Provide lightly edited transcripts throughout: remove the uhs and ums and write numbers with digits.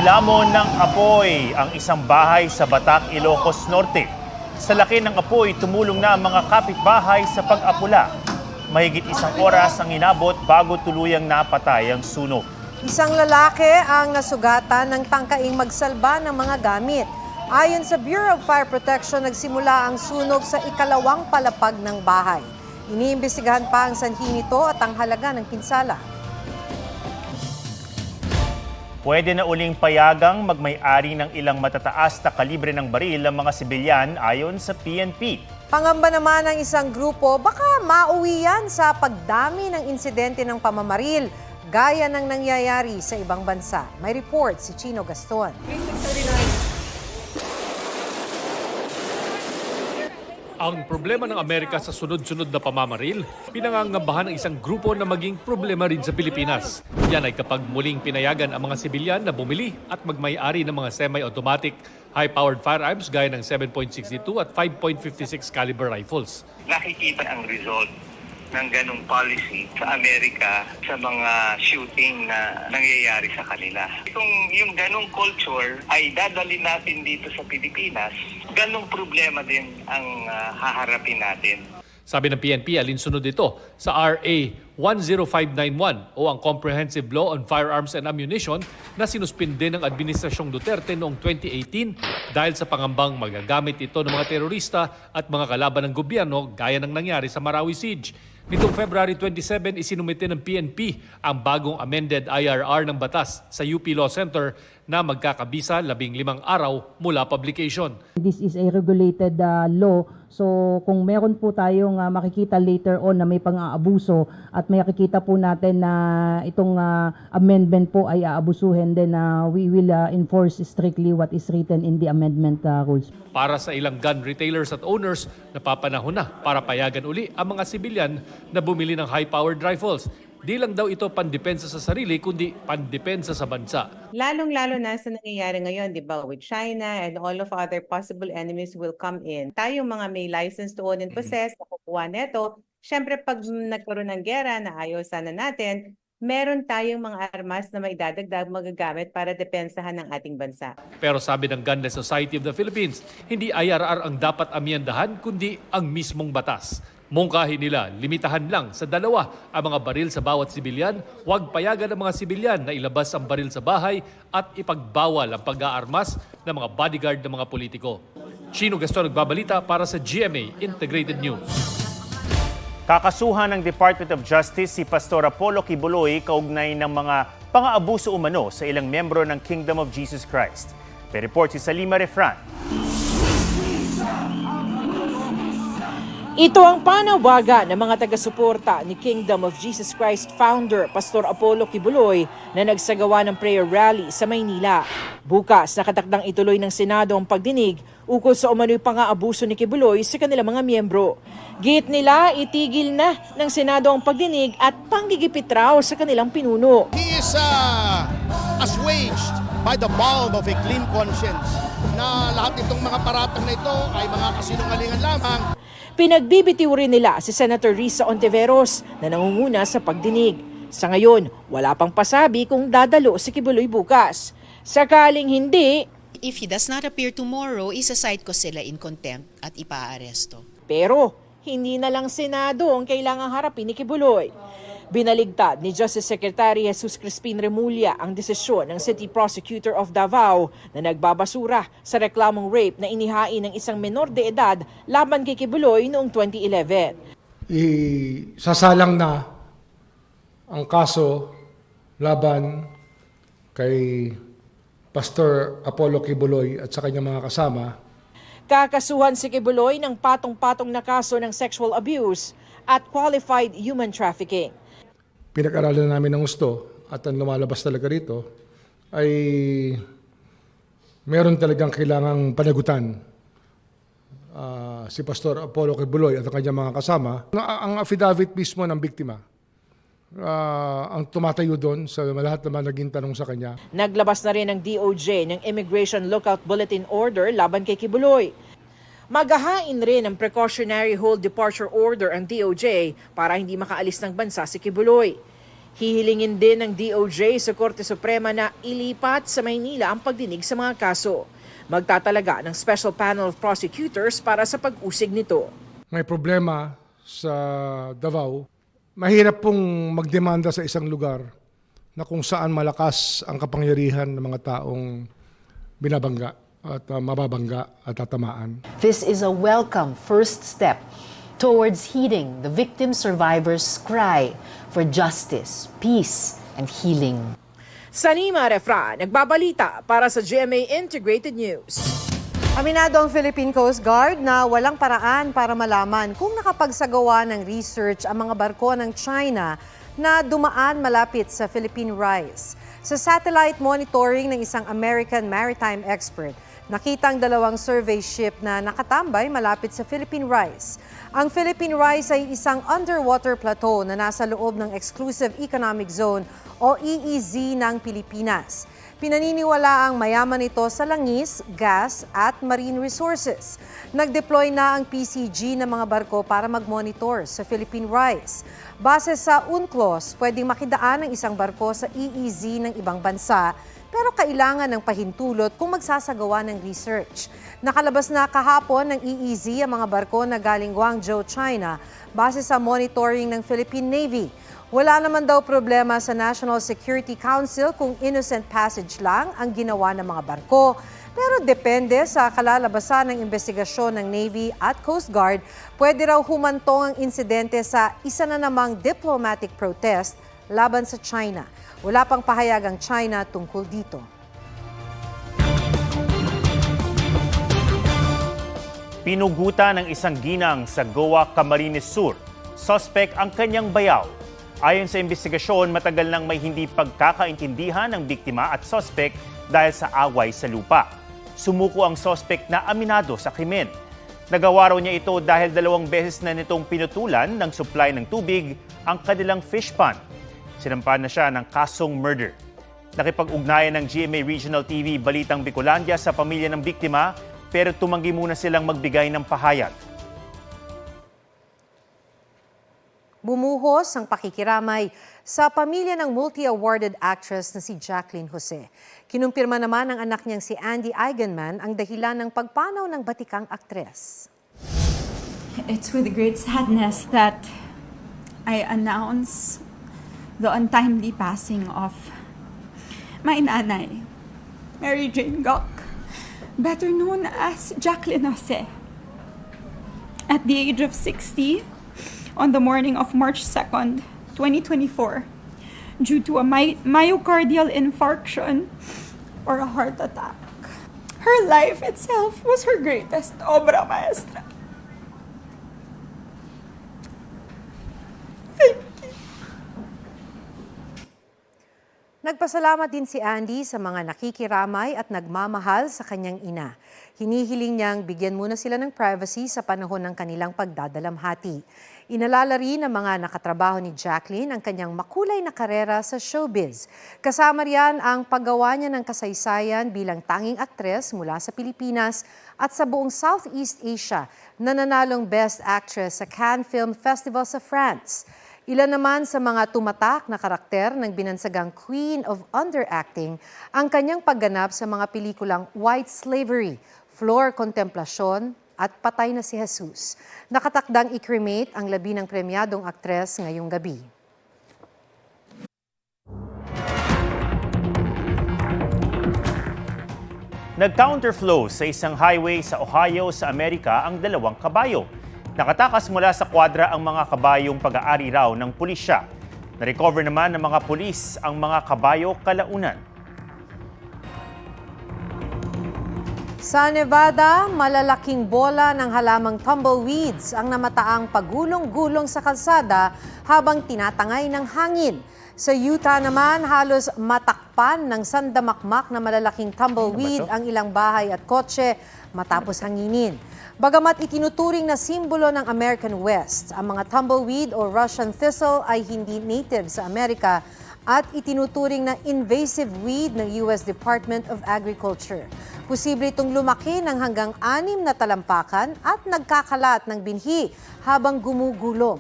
Nilamon ng apoy ang isang bahay sa Batac, Ilocos Norte. Sa laki ng apoy, tumulong na ang mga kapitbahay sa pag-apula. Mahigit isang oras ang inabot bago tuluyang napatay ang sunog. Isang lalaki ang nasugatan ng tangkaing magsalba ng mga gamit. Ayon sa Bureau of Fire Protection, nagsimula ang sunog sa ikalawang palapag ng bahay. Iniimbestigahan pa ang sanhi nito at ang halaga ng pinsala. Pwede na uling payagang magmay-ari ng ilang matataas na kalibre ng baril ang mga sibilyan ayon sa PNP. Pangamba naman ng isang grupo, baka mauwi yan sa pagdami ng insidente ng pamamaril, gaya ng nangyayari sa ibang bansa. May report si Chino Gaston. Ang problema ng Amerika sa sunod-sunod na pamamaril, pinangangambahan ng isang grupo na maging problema rin sa Pilipinas. Yan ay kapag muling pinayagan ang mga sibilyan na bumili at magmay-ari ng mga semi-automatic high-powered firearms gaya ng 7.62 at 5.56 caliber rifles. Nakikita ang result ng ganong policy sa Amerika sa mga shooting na nangyayari sa kanila. Kung yung ganong culture ay dadalhin natin dito sa Pilipinas, ganong problema din ang haharapin natin. Sabi ng PNP, alinsunod ito sa RA 10591 o ang Comprehensive Law on Firearms and Ammunition na sinuspinde ng Administrasyong Duterte noong 2018 dahil sa pangambang magagamit ito ng mga terorista at mga kalaban ng gobyerno gaya ng nangyari sa Marawi Siege. Nitong February 27, isinumite ng PNP ang bagong amended IRR ng batas sa UP Law Center na magkakabisa 15 araw mula publication. This is a regulated law, so kung meron po tayong makikita later on na may pang-aabuso at may makikita po natin na itong amendment po ay aabusuhin, then we will enforce strictly what is written in the amendment rules. Para sa ilang gun retailers at owners, napapanahon na para payagan uli ang mga sibilyan na bumili ng high-powered rifles. Di lang daw ito pandepensa sa sarili, kundi pandepensa sa bansa. Lalong-lalo na sa nangyayari ngayon, di ba, with China and all of other possible enemies will come in. Tayong mga may license to own and possess, nakukuha neto, syempre pag nagkaroon ng gera na ayaw sana natin, meron tayong mga armas na maidadagdag magagamit para depensahan ng ating bansa. Pero sabi ng Gunless Society of the Philippines, hindi IRR ang dapat amyendahan, kundi ang mismong batas. Mungkahi nila, limitahan lang sa 2 ang mga baril sa bawat sibilyan, huwag payagan ng mga sibilyan na ilabas ang baril sa bahay at ipagbawal ang pag-aarmas ng mga bodyguard ng mga politiko. Chino Gaston nagbabalita para sa GMA Integrated News. Kakasuhan ng Department of Justice si Pastor Apollo Kibuloy kaugnay ng mga pang-aabuso umano sa ilang membro ng Kingdom of Jesus Christ. May report si Salima Refran. Ito ang panawagan ng mga taga-suporta ni Kingdom of Jesus Christ founder Pastor Apollo Kibuloy na nagsagawa ng prayer rally sa Maynila. Bukas, nakatakdang ituloy ng Senado ang pagdinig ukol sa umano'y pang-aabuso ni Kibuloy sa kanilang mga miyembro. Giit nila, itigil na ng Senado ang pagdinig at panggigipit raw sa kanilang pinuno. He is assuaged by the balm of a clean conscience na lahat itong mga paratang na ito ay mga kasinungalingan lamang. Pinagbibitiw rin nila si Senator Risa Ontiveros na nangunguna sa pagdinig. Sa ngayon, wala pang pasabi kung dadalo si Kibuloy bukas. Sakaling hindi, if he does not appear tomorrow, isa-cite ko sila in contempt at ipaaresto. pero hindi na lang Senado ang kailangang harapin ni Kibuloy. Binaligtad ni Justice Secretary Jesus Crispin Remulla ang desisyon ng City Prosecutor of Davao na nagbabasura sa reklamong rape na inihain ng isang menor de edad laban kay Kibuloy noong 2011. Isasalang na ang kaso laban kay Pastor Apollo Kibuloy at sa kanyang mga kasama. Kakasuhan si Kibuloy ng patong-patong na kaso ng sexual abuse at qualified human trafficking. Pinag-aralan namin ng gusto at ang lumalabas talaga rito ay meron talagang kailangang panagutan si Pastor Apollo Kibuloy at ang kanyang mga kasama. Ang affidavit mismo ng biktima ang tumatayo doon sa lahat naman naging tanong sa kanya. Naglabas na rin ng DOJ ng Immigration Lookout Bulletin Order laban kay Kibuloy. Maghahain rin ng Precautionary Hold Departure Order ang DOJ para hindi makaalis ng bansa si Kibuloy. Hihilingin din ng DOJ sa Korte Suprema na ilipat sa Maynila ang pagdinig sa mga kaso. Magtatalaga ng Special Panel of Prosecutors para sa pag-usig nito. May problema sa Davao. Mahirap pong magdemanda sa isang lugar na kung saan malakas ang kapangyarihan ng mga taong binabangga at mababangga at tatamaan. This is a welcome first step towards heeding the victim survivors' cry for justice, peace, and healing. Sanima Refra, nagbabalita para sa GMA Integrated News. Aminado ang Philippine Coast Guard na walang paraan para malaman kung nakapagsagawa ng research ang mga barko ng China na dumaan malapit sa Philippine Rise. Sa satellite monitoring ng isang American maritime expert, nakitang dalawang survey ship na nakatambay malapit sa Philippine Rise. Ang Philippine Rise ay isang underwater plateau na nasa loob ng Exclusive Economic Zone o EEZ ng Pilipinas. Pinaniniwala ang mayaman ito sa langis, gas at marine resources. Nag-deploy na ang PCG ng mga barko para mag-monitor sa Philippine Rise. Base sa UNCLOS, pwedeng makidaan ng isang barko sa EEZ ng ibang bansa, pero kailangan ng pahintulot kung magsasagawa ng research. Nakalabas na kahapon ng EEZ ang mga barko na galing Guangzhou, China, base sa monitoring ng Philippine Navy. Wala naman daw problema sa National Security Council kung innocent passage lang ang ginawa ng mga barko. Pero depende sa kalalabasan ng investigasyon ng Navy at Coast Guard, pwede raw humantong ang insidente sa isa na namang diplomatic protest laban sa China. Wala pang pahayag ang China tungkol dito. Pinugutan ng isang ginang sa Goa, Camarines Sur. Suspect ang kanyang bayaw. Ayon sa investigasyon, matagal nang may hindi pagkakaintindihan ng biktima at suspect dahil sa away sa lupa. Sumuko ang suspect na aminado sa krimen. Nagawa raw niya ito dahil 2 beses na nitong pinutulan ng supply ng tubig ang kanilang fish pond. Sinampahan na siya ng kasong murder. Nakipag-ugnayan ng GMA Regional TV Balitang Bicolandia sa pamilya ng biktima pero tumanggi muna silang magbigay ng pahayag. Bumuhos ang pakikiramay sa pamilya ng multi-awarded actress na si Jacqueline Jose. Kinumpirma naman ng anak niyang si Andy Eigenman ang dahilan ng pagpanaw ng batikang aktres. It's with great sadness that I announce the untimely passing of my nanay, Mary Jane Gok, better known as Jacqueline Jose. At the age of 60, on the morning of March 2nd, 2024, due to a myocardial infarction or a heart attack. Her life itself was her greatest obra maestra. Nagpasalamat din si Andy sa mga nakikiramay at nagmamahal sa kanyang ina. Hinihiling niyang bigyan muna sila ng privacy sa panahon ng kanilang pagdadalamhati. Inalala rin ng mga nakatrabaho ni Jacqueline ang kanyang makulay na karera sa showbiz. Kasama riyan ang paggawa niya ng kasaysayan bilang tanging aktres mula sa Pilipinas at sa buong Southeast Asia na nanalong Best Actress sa Cannes Film Festival sa France. Ilan naman sa mga tumatak na karakter ng binansagang Queen of Underacting ang kanyang pagganap sa mga pelikulang White Slavery, Flor Contemplacion at Patay na si Jesus. Nakatakdang i-cremate ang labi ng premyadong aktres ngayong gabi. Nag-counterflow sa isang highway sa Ohio sa Amerika ang 2 kabayo. Nakatakas mula sa kwadra ang mga kabayong pag-aari raw ng pulisya. Na-recover naman ng mga pulis ang mga kabayo kalaunan. Sa Nevada, malalaking bola ng halamang tumbleweeds ang namataang pagulong-gulong sa kalsada habang tinatangay ng hangin. Sa Utah naman, halos matakpan ng sandamakmak na malalaking tumbleweed ang ilang bahay at kotse matapos hanginin. Bagamat itinuturing na simbolo ng American West, ang mga tumbleweed o Russian thistle ay hindi native sa Amerika at itinuturing na invasive weed ng US Department of Agriculture. Posible itong lumaki ng hanggang 6 na talampakan at nagkakalat ng binhi habang gumugulong.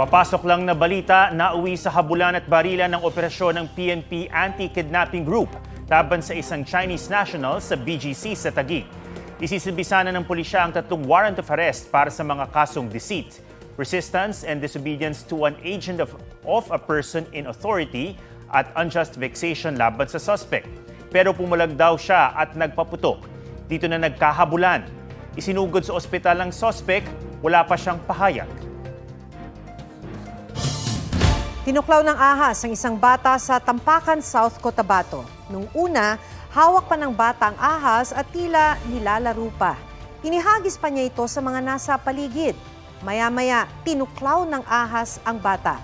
Kapapasok lang na balita, nauwi sa habulan at barilan ng operasyon ng PNP Anti-Kidnapping Group laban sa isang Chinese national sa BGC sa Taguig. Isisimbisanan ng pulisya ang 3 warrant of arrest para sa mga kasong deceit, resistance and disobedience to an agent of a person in authority at unjust vexation laban sa suspect. Pero pumulag daw siya at nagpaputok. Dito na nagkahabulan. Isinugod sa ospital ang suspect, wala pa siyang pahayag. Tinuklaw ng ahas ang isang bata sa Tampakan, South Cotabato. Nung una, hawak pa ng bata ang ahas at tila nilalaro pa. Inihagis pa niya ito sa mga nasa paligid. Maya-maya, tinuklaw ng ahas ang bata.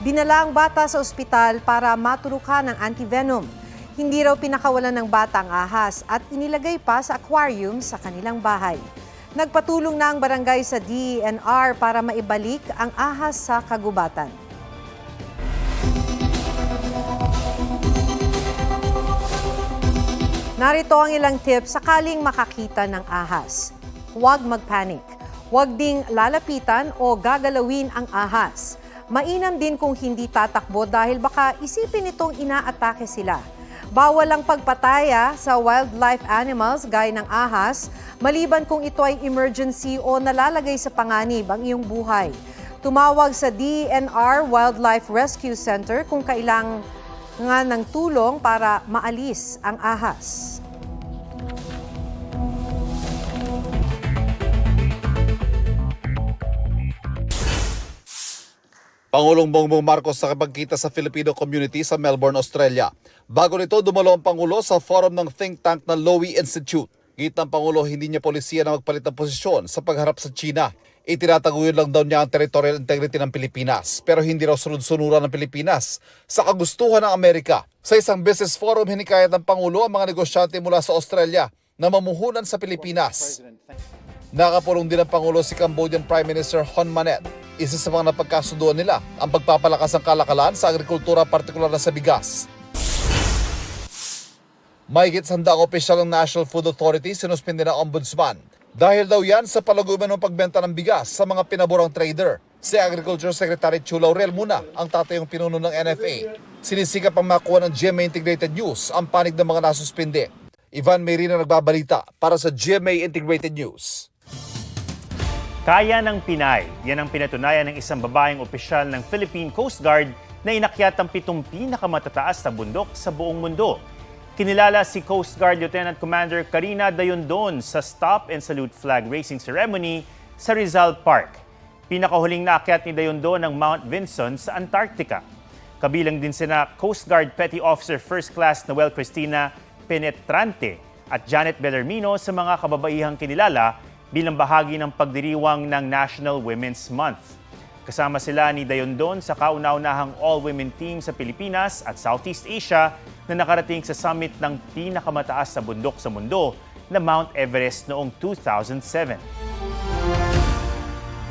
Dinala ang bata sa ospital para maturukan ng antivenom. Hindi raw pinakawalan ng bata ang ahas at inilagay pa sa aquarium sa kanilang bahay. Nagpatulong na ang barangay sa DENR para maibalik ang ahas sa kagubatan. Narito ang ilang tips sakaling makakita ng ahas. Huwag magpanik. Huwag ding lalapitan o gagalawin ang ahas. Mainam din kung hindi tatakbo dahil baka isipin itong inaatake sila. Bawal ang pagpataya sa wildlife animals gaya ng ahas, maliban kung ito ay emergency o nalalagay sa panganib ang iyong buhay. Tumawag sa DENR Wildlife Rescue Center kung kailangan ng tulong para maalis ang ahas. Pangulong Bongbong Marcos nakipagkita sa Filipino community sa Melbourne, Australia. Bago nito, dumalo ang Pangulo sa forum ng think tank na Lowy Institute. Git ng Pangulo, hindi niya polisiya na magpalit ng posisyon sa pagharap sa China. Itinataguyod lang daw niya ang territorial integrity ng Pilipinas, pero hindi raw sunod-sunuran ng Pilipinas sa kagustuhan ng Amerika. Sa isang business forum, hinikayat ng Pangulo ang mga negosyante mula sa Australia na mamuhunan sa Pilipinas. Nakapulong din ng Pangulo si Cambodian Prime Minister Hun Manet. Isa sa mga napagkasunduan nila ang pagpapalakas ng kalakalan sa agrikultura, partikular na sa bigas. Mahigit 100 opisyal ng National Food Authority sinuspindi ng Ombudsman. Dahil daw yan sa palaguman ng pagbenta ng bigas sa mga pinaborang trader. Si Agriculture Secretary Chu Laurel muna ang tatayong pinuno ng NFA. Sinisikap ang makuha ng GMA Integrated News ang panig ng mga nasuspindi. Ivan Merina nagbabalita para sa GMA Integrated News. Kaya ng Pinay, yan ang pinatunayan ng isang babaeng opisyal ng Philippine Coast Guard na inakyat ang 7 pinakamatataas na bundok sa buong mundo. Kinilala si Coast Guard Lieutenant Commander Karina Dayondon sa Stop and Salute Flag Raising Ceremony sa Rizal Park. Pinakahuling naakyat ni Dayondon ang Mount Vinson sa Antarctica. Kabilang din sina Coast Guard Petty Officer First Class Noel Cristina Penetrante at Janet Bellarmino sa mga kababaihang kinilala bilang bahagi ng pagdiriwang ng National Women's Month. Kasama sila ni Dayondon sa kauna-unahang all-women team sa Pilipinas at Southeast Asia na nakarating sa summit ng pinakamataas sa bundok sa mundo na Mount Everest noong 2007.